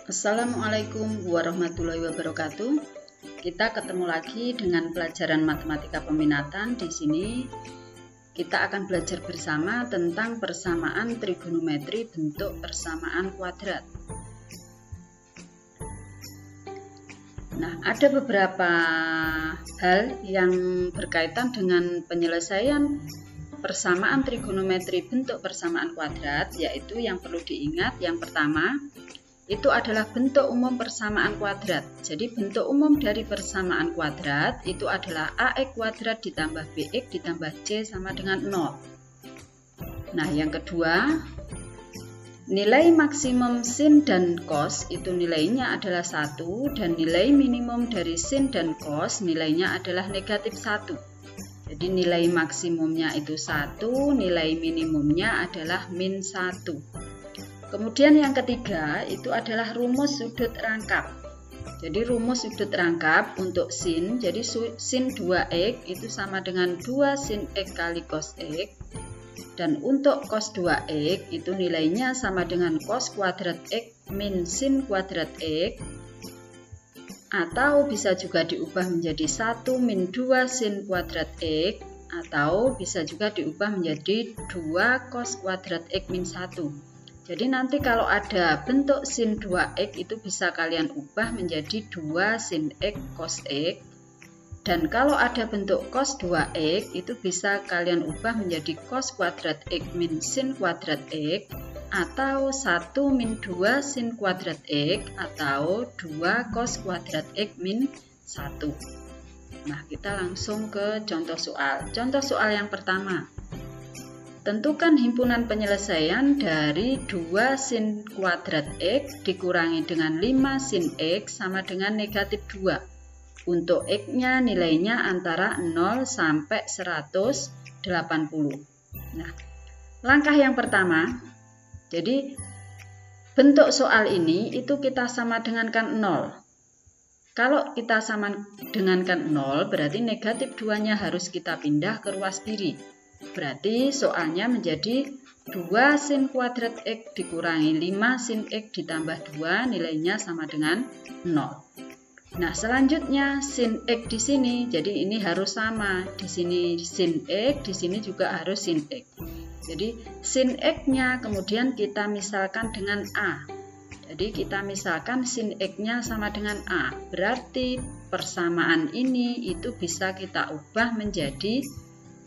Assalamualaikum warahmatullahi wabarakatuh. Kita ketemu lagi dengan pelajaran matematika peminatan. Di sini kita akan belajar bersama tentang persamaan trigonometri bentuk persamaan kuadrat. Nah, ada beberapa hal yang berkaitan dengan penyelesaian persamaan trigonometri bentuk persamaan kuadrat, yaitu yang perlu diingat. Yang pertama, itu adalah bentuk umum persamaan kuadrat. Jadi bentuk umum dari persamaan kuadrat itu adalah AX kuadrat ditambah BX ditambah C sama dengan 0. Nah, yang kedua, nilai maksimum sin dan cos itu nilainya adalah 1, dan nilai minimum dari sin dan cos nilainya adalah negatif 1. Jadi nilai maksimumnya itu 1, nilai minimumnya adalah min 1. Kemudian yang ketiga itu adalah rumus sudut rangkap. Jadi rumus sudut rangkap untuk sin, jadi sin 2x itu sama dengan 2 sin x kali cos x. Dan untuk cos 2x itu nilainya sama dengan cos kuadrat x min sin kuadrat x. Atau bisa juga diubah menjadi 1 min 2 sin kuadrat x. Atau bisa juga diubah menjadi 2 cos kuadrat x min 1. Jadi nanti kalau ada bentuk sin 2x itu bisa kalian ubah menjadi 2 sin x cos x. Dan kalau ada bentuk cos 2x itu bisa kalian ubah menjadi cos kuadrat x min sin kuadrat x. Atau 1 min 2 sin kuadrat x. Atau 2 cos kuadrat x min 1. Nah, kita langsung ke contoh soal. Contoh soal yang pertama. Tentukan himpunan penyelesaian dari 2 sin kuadrat x dikurangi dengan 5 sin x sama dengan negatif 2. Untuk x-nya nilainya antara 0 sampai 180. Nah, langkah yang pertama, jadi bentuk soal ini itu kita sama dengankan 0. Kalau kita sama dengankan 0, berarti negatif 2-nya harus kita pindah ke ruas kiri. Berarti soalnya menjadi 2 sin kuadrat x dikurangi 5 sin x ditambah 2 nilainya sama dengan 0. Nah, selanjutnya sin x di sini, jadi ini harus sama. Di sini sin x, di sini juga harus sin x. Jadi sin x-nya kemudian kita misalkan dengan A. Jadi kita misalkan sin x-nya sama dengan A. Berarti persamaan ini itu bisa kita ubah menjadi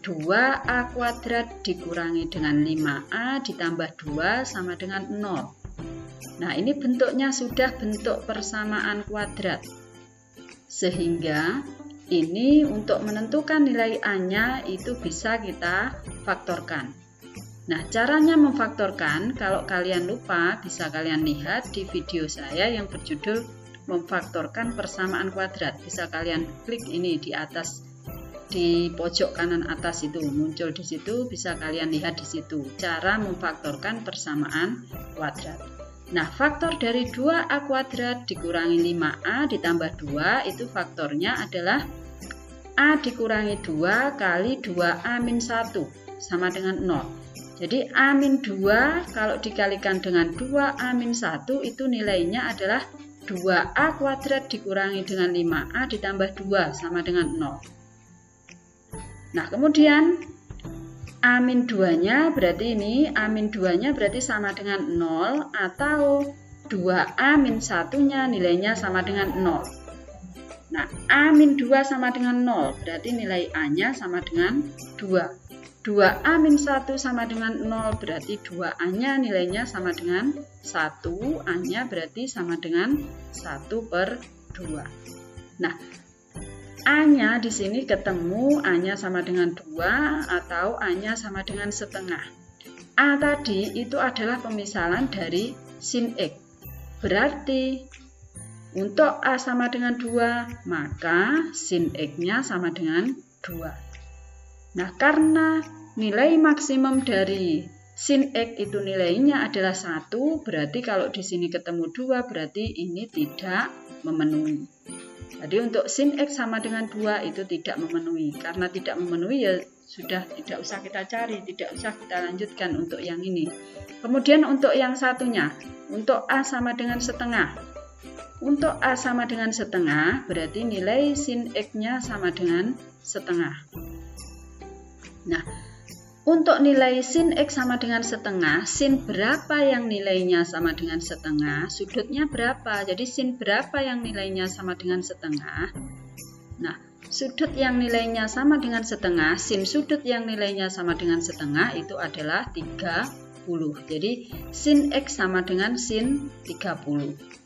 2a kuadrat dikurangi dengan 5a ditambah 2 sama dengan 0. Nah, ini bentuknya sudah bentuk persamaan kuadrat. Sehingga ini untuk menentukan nilai a-nya itu bisa kita faktorkan. Nah, caranya memfaktorkan, kalau kalian lupa bisa kalian lihat di video saya yang berjudul memfaktorkan persamaan kuadrat. Bisa kalian klik ini di atas, di pojok kanan atas itu muncul di situ, bisa kalian lihat di situ cara memfaktorkan persamaan kuadrat. Nah, faktor dari 2a kuadrat dikurangi 5a ditambah 2 itu faktornya adalah a dikurangi 2 kali 2a min 1 sama dengan 0. Jadi a min 2 kalau dikalikan dengan 2a min 1 itu nilainya adalah 2a kuadrat dikurangi dengan 5a ditambah 2 sama dengan 0. Nah, kemudian a min 2-nya berarti ini, a min 2-nya berarti sama dengan 0, atau 2a min 1-nya nilainya sama dengan 0. Nah, a min 2 sama dengan 0, berarti nilai a-nya sama dengan 2. 2a min 1 sama dengan 0, berarti 2a-nya nilainya sama dengan 1, a-nya berarti sama dengan 1/2. Nah, a-nya di sini ketemu a-nya sama dengan 2 atau a-nya sama dengan setengah. A tadi itu adalah pemisalan dari sin x. Berarti untuk a sama dengan 2, maka sin x-nya sama dengan 2. Nah, karena nilai maksimum dari sin x itu nilainya adalah 1, berarti kalau di sini ketemu 2, berarti ini tidak memenuhi. Jadi untuk sin x sama dengan 2 itu tidak memenuhi. Karena tidak memenuhi ya sudah tidak usah kita cari, tidak usah kita lanjutkan untuk yang ini. Kemudian untuk yang satunya, untuk a sama dengan setengah. Untuk A sama dengan setengah, berarti nilai sin X-nya sama dengan setengah. Nah, untuk nilai sin X sama dengan setengah, sin berapa yang nilainya sama dengan setengah, sudutnya berapa. Jadi sin berapa yang nilainya sama dengan setengah. Nah, sudut yang nilainya sama dengan setengah, sin sudut yang nilainya sama dengan setengah itu adalah 30. Jadi sin X sama dengan sin 30.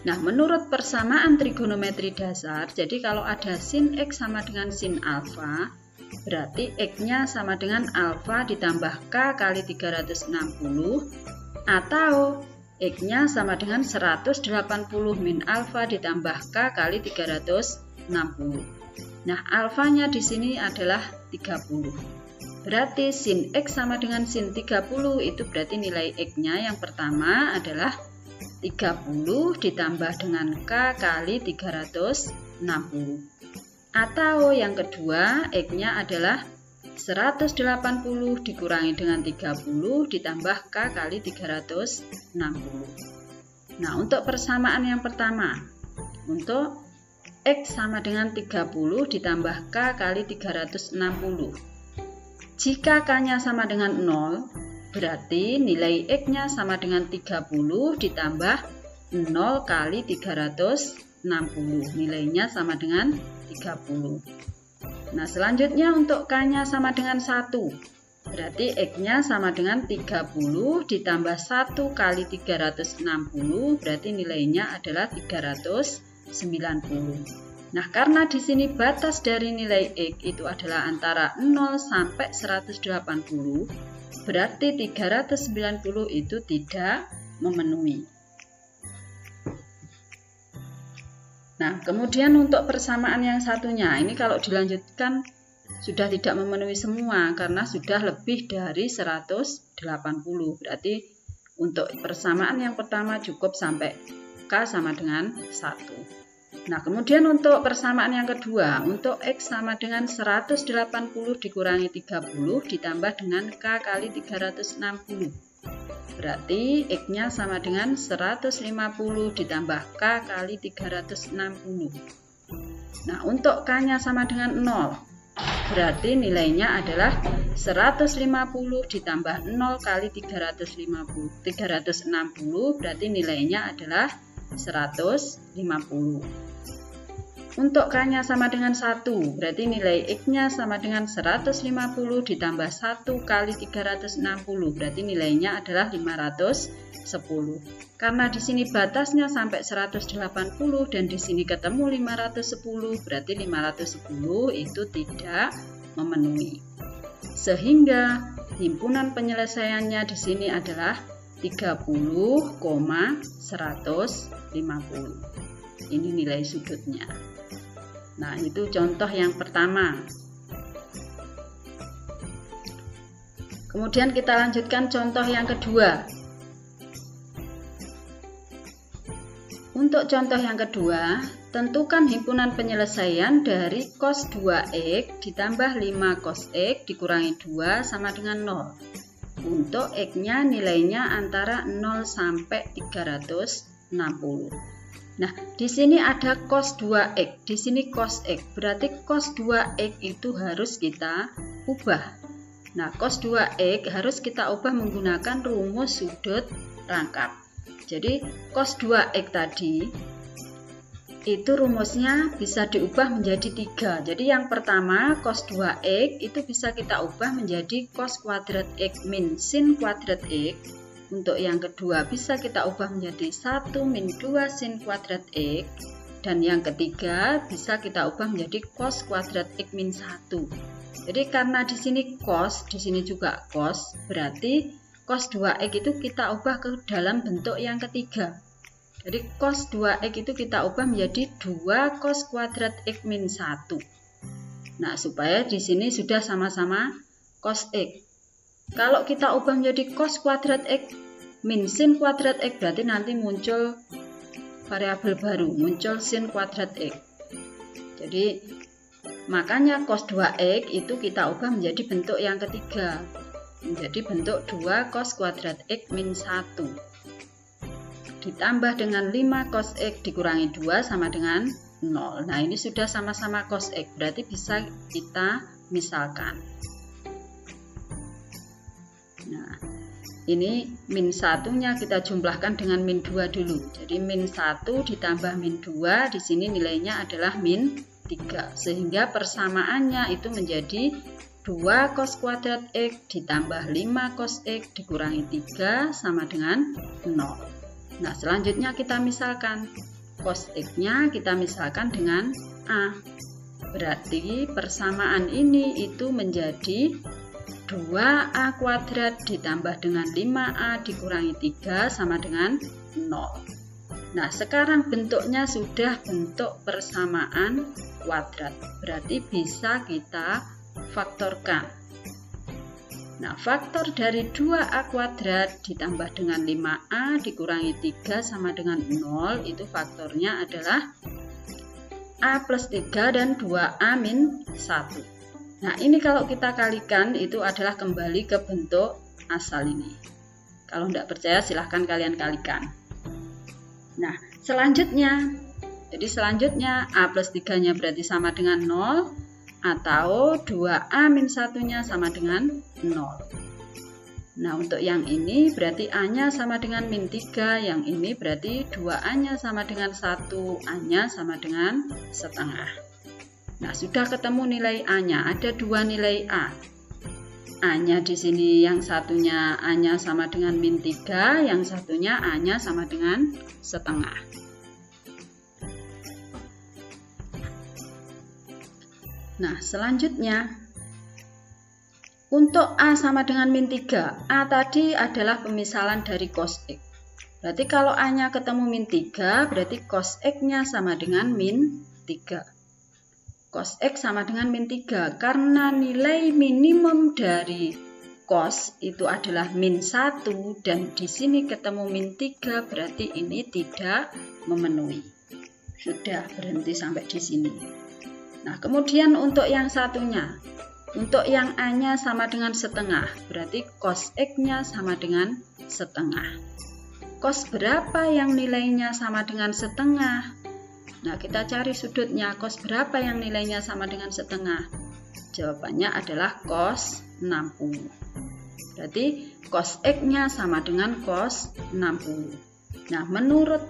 Nah, menurut persamaan trigonometri dasar, jadi kalau ada sin X sama dengan sin alfa, berarti X-nya sama dengan alfa ditambah K kali 360, atau X-nya sama dengan 180 min alfa ditambah K kali 360. Nah, alfanya di sini adalah 30. Berarti sin X sama dengan sin 30, itu berarti nilai X-nya yang pertama adalah 30 ditambah dengan K kali 360. Atau yang kedua, X-nya adalah 180 dikurangi dengan 30 ditambah K kali 360. Nah, untuk persamaan yang pertama, untuk X sama dengan 30 ditambah K kali 360. Jika K-nya sama dengan 0, berarti nilai X-nya sama dengan 30 ditambah 0 kali 360. Nilainya sama dengan 30. Nah, selanjutnya untuk K-nya sama dengan 1. Berarti X-nya sama dengan 30 ditambah 1 kali 360. Berarti nilainya adalah 390. Nah, karena di sini batas dari nilai X itu adalah antara 0 sampai 180, berarti 390 itu tidak memenuhi. Nah, kemudian untuk persamaan yang satunya, ini kalau dilanjutkan sudah tidak memenuhi semua karena sudah lebih dari 180. Berarti untuk persamaan yang pertama cukup sampai K sama dengan 1. Nah, kemudian untuk persamaan yang kedua, untuk X sama dengan 180 dikurangi 30 ditambah dengan K kali 360. Berarti X-nya sama dengan 150 ditambah K kali 360. Nah, untuk K-nya sama dengan 0. Berarti nilainya adalah 150 ditambah 0 kali 360. Berarti nilainya adalah 150. Untuk K-nya sama dengan 1, berarti nilai X-nya sama dengan 150 ditambah 1 kali 360, berarti nilainya adalah 510. Karena di sini batasnya sampai 180 dan di sini ketemu 510, berarti 510 itu tidak memenuhi. Sehingga himpunan penyelesaiannya di sini adalah 30,150. Ini nilai sudutnya. Nah, itu contoh yang pertama. Kemudian kita lanjutkan contoh yang kedua. Untuk contoh yang kedua, tentukan himpunan penyelesaian dari cos 2x ditambah 5 cos x dikurangi 2 sama dengan 0. Untuk X-nya nilainya antara 0 sampai 360. Nah, di sini ada cos 2x, di sini cos x. Berarti cos 2x itu harus kita ubah. Nah, cos 2x harus kita ubah menggunakan rumus sudut rangkap. Jadi, cos 2x tadi itu rumusnya bisa diubah menjadi 3. Jadi yang pertama cos 2x itu bisa kita ubah menjadi cos kuadrat x min sin kuadrat x. Untuk yang kedua bisa kita ubah menjadi 1 min 2 sin kuadrat x. Dan yang ketiga bisa kita ubah menjadi cos kuadrat x min 1. Jadi karena di sini cos, di sini juga cos, berarti cos 2x itu kita ubah ke dalam bentuk yang ketiga. Jadi cos 2x itu kita ubah menjadi 2 cos kuadrat x min 1. Nah, supaya di sini sudah sama-sama cos x. Kalau kita ubah menjadi cos kuadrat x min sin kuadrat x, berarti nanti muncul variabel baru, muncul sin kuadrat x. Jadi makanya cos 2x itu kita ubah menjadi bentuk yang ketiga, menjadi bentuk 2 cos kuadrat x min 1. ditambah dengan 5 cos X dikurangi 2 sama dengan 0. Nah, ini sudah sama-sama cos X, berarti bisa kita misalkan. Nah, ini min 1-nya kita jumlahkan dengan min 2 dulu. Jadi min 1 ditambah min 2, di sini nilainya adalah min 3. Sehingga persamaannya itu menjadi 2 cos kuadrat X ditambah 5 cos X dikurangi 3 sama dengan 0. Nah, selanjutnya kita misalkan cos X-nya kita misalkan dengan A. Berarti persamaan ini itu menjadi 2A kuadrat ditambah dengan 5A dikurangi 3 sama dengan 0. Nah, sekarang bentuknya sudah bentuk persamaan kuadrat. Berarti bisa kita faktorkan. Nah, faktor dari 2A kuadrat ditambah dengan 5A dikurangi 3 sama dengan 0, itu faktornya adalah A plus 3 dan 2A min 1. Nah, ini kalau kita kalikan itu adalah kembali ke bentuk asal ini. Kalau tidak percaya silahkan kalian kalikan. Nah, selanjutnya A plus 3-nya berarti sama dengan 0, atau 2A min 1-nya sama dengan 0. Nah, untuk yang ini berarti A-nya sama dengan min 3, yang ini berarti 2A-nya sama dengan 1, A-nya sama dengan setengah. Nah, sudah ketemu nilai A-nya, ada 2 nilai A. A-nya di sini yang satunya A-nya sama dengan min 3, yang satunya A-nya sama dengan setengah. Nah, selanjutnya untuk A sama dengan min 3, A tadi adalah pemisalan dari cos X. Berarti kalau A-nya ketemu min 3, berarti cos X-nya sama dengan min 3. Cos X sama dengan min 3, karena nilai minimum dari cos itu adalah min 1, dan di sini ketemu min 3, berarti ini tidak memenuhi. Sudah, berhenti sampai di sini. Nah, kemudian untuk yang satunya, untuk yang A-nya sama dengan setengah, berarti cos X-nya sama dengan setengah. Cos berapa yang nilainya sama dengan setengah? Nah, kita cari sudutnya, cos berapa yang nilainya sama dengan setengah? Jawabannya adalah cos 60. Berarti cos X-nya sama dengan cos 60. Nah, menurut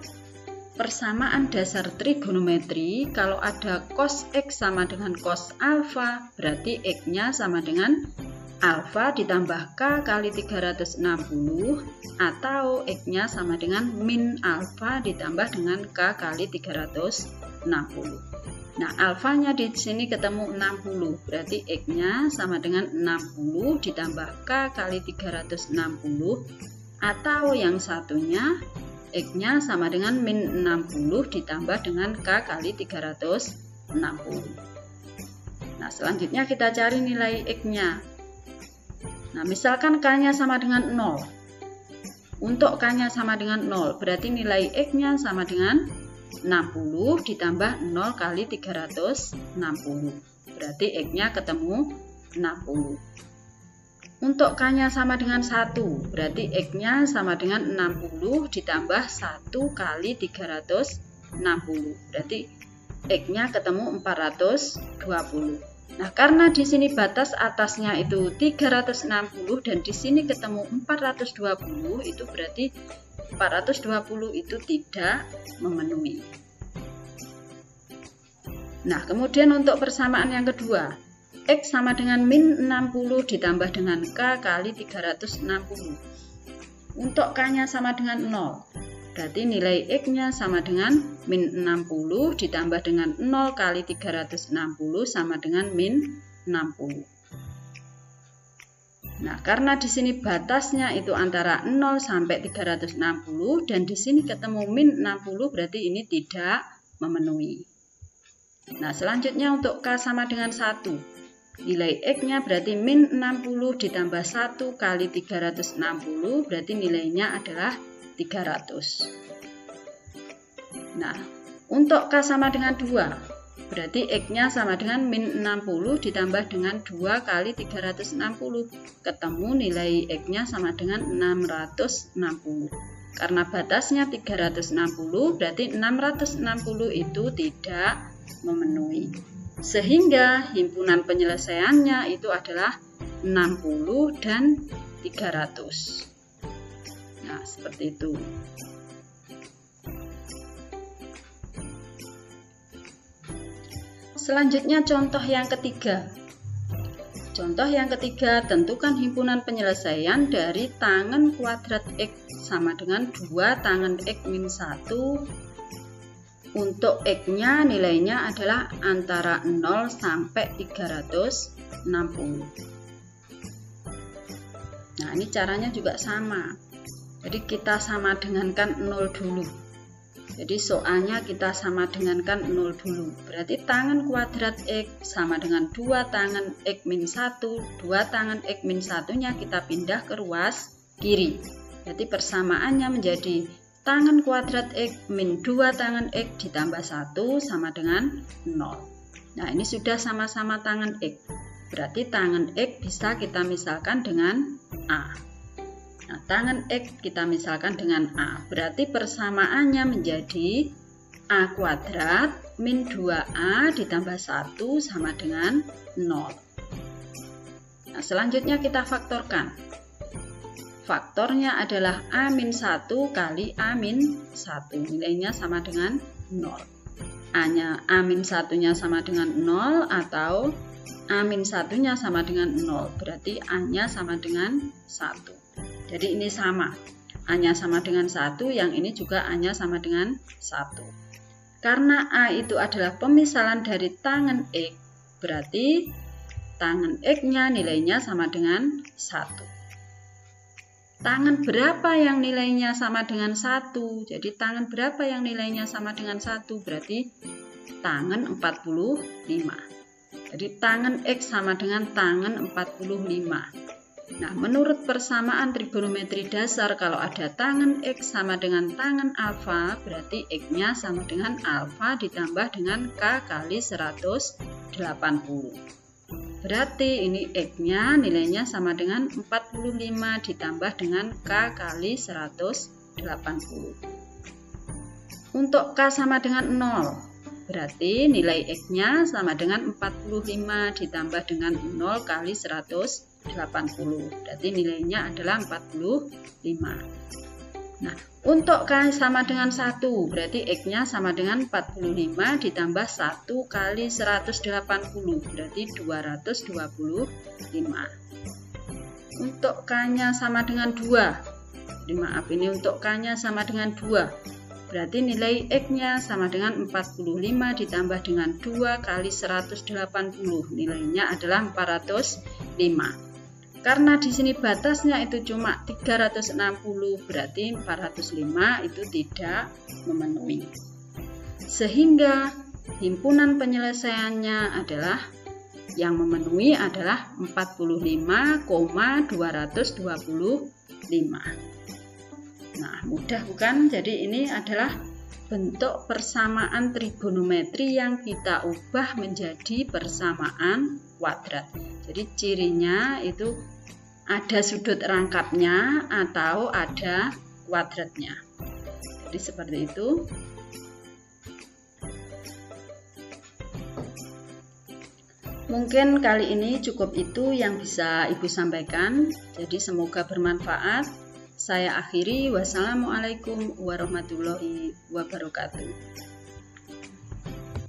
persamaan dasar trigonometri, kalau ada cos X sama dengan cos alfa, berarti X-nya sama dengan alfa ditambah K kali 360, atau X-nya sama dengan min alfa ditambah dengan K kali 360. Nah, alfanya di sini ketemu 60, berarti X-nya sama dengan 60 ditambah K kali 360, atau yang satunya X-nya sama dengan min 60 ditambah dengan K kali 360. Nah, selanjutnya kita cari nilai X-nya. Nah, misalkan K-nya sama dengan 0. Untuk K-nya sama dengan 0, berarti nilai X-nya sama dengan 60 ditambah 0 kali 360. Berarti X-nya ketemu 60. Untuk K-nya sama dengan 1, berarti X-nya sama dengan 60 ditambah 1 kali 360. Berarti X-nya ketemu 420. Nah, karena di sini batas atasnya itu 360 dan di sini ketemu 420, itu berarti 420 itu tidak memenuhi. Nah, kemudian untuk persamaan yang kedua, X sama dengan min 60 ditambah dengan K kali 360. Untuk K-nya sama dengan 0, berarti nilai X-nya sama dengan min 60 ditambah dengan 0 kali 360 sama dengan min 60. Nah, karena di sini batasnya itu antara 0 sampai 360 dan di sini ketemu min 60, berarti ini tidak memenuhi. Nah, selanjutnya untuk K sama dengan 1. Nilai X-nya berarti min 60 ditambah 1 kali 360, berarti nilainya adalah 300. Nah, untuk K sama dengan 2, berarti X-nya sama dengan min 60 ditambah dengan 2 kali 360. Ketemu nilai X-nya sama dengan 660. Karena batasnya 360, berarti 660 itu tidak memenuhi. Sehingga himpunan penyelesaiannya itu adalah 60 dan 300. Nah, seperti itu. Selanjutnya contoh yang ketiga. Contoh yang ketiga, tentukan himpunan penyelesaian dari tangen kuadrat X sama dengan 2 tangen X min 1. Untuk X-nya nilainya adalah antara 0 sampai 360. Nah, ini caranya juga sama. Jadi kita sama dengankan 0 dulu. Jadi soalnya kita sama dengankan 0 dulu. Berarti tangen kuadrat X sama dengan 2 tangen X min 1. 2 tangen X min 1-nya kita pindah ke ruas kiri. Berarti persamaannya menjadi tangen kuadrat X min 2 tangen X ditambah 1 sama dengan 0. Nah, ini sudah sama-sama tangen X. Berarti tangen X bisa kita misalkan dengan A. Nah, tangen X kita misalkan dengan A. Berarti persamaannya menjadi A kuadrat min 2A ditambah 1 sama dengan 0. Nah, selanjutnya kita faktorkan. Faktornya adalah A min 1 kali A min 1. Nilainya sama dengan 0. A min 1-nya sama dengan 0 atau A min 1-nya sama dengan 0. Berarti A-nya sama dengan 1. Jadi ini sama. A-nya sama dengan 1, yang ini juga A-nya sama dengan 1. Karena A itu adalah pemisalan dari tangen X, berarti tangen X-nya nilainya sama dengan 1. Tangen berapa yang nilainya sama dengan 1? Jadi tangen berapa yang nilainya sama dengan 1? Berarti tangen 45. Jadi tangen X sama dengan tangen 45. Nah, menurut persamaan trigonometri dasar, kalau ada tangen X sama dengan tangen alfa, berarti X-nya sama dengan alfa ditambah dengan K kali 180. Berarti ini X-nya nilainya sama dengan 45 ditambah dengan K kali 180. Untuk K sama dengan 0, berarti nilai X-nya sama dengan 45 ditambah dengan 0 kali 180. Berarti nilainya adalah 45. Nah, untuk K sama dengan 1, berarti X-nya sama dengan 45 ditambah 1 kali 180, berarti 225. Untuk K-nya sama dengan 2. Maaf, ini untuk K-nya sama dengan 2. Berarti nilai X-nya sama dengan 45 ditambah dengan 2 kali 180. Nilainya adalah 405. Karena di sini batasnya itu cuma 360, berarti 405 itu tidak memenuhi. Sehingga himpunan penyelesaiannya adalah yang memenuhi adalah 45,225. Nah, mudah bukan? Jadi ini adalah bentuk persamaan trigonometri yang kita ubah menjadi persamaan kuadrat. Jadi cirinya itu ada sudut rangkapnya atau ada kuadratnya. Jadi seperti itu. Mungkin kali ini cukup itu yang bisa Ibu sampaikan. Jadi semoga bermanfaat. Saya akhiri. Wassalamualaikum warahmatullahi wabarakatuh.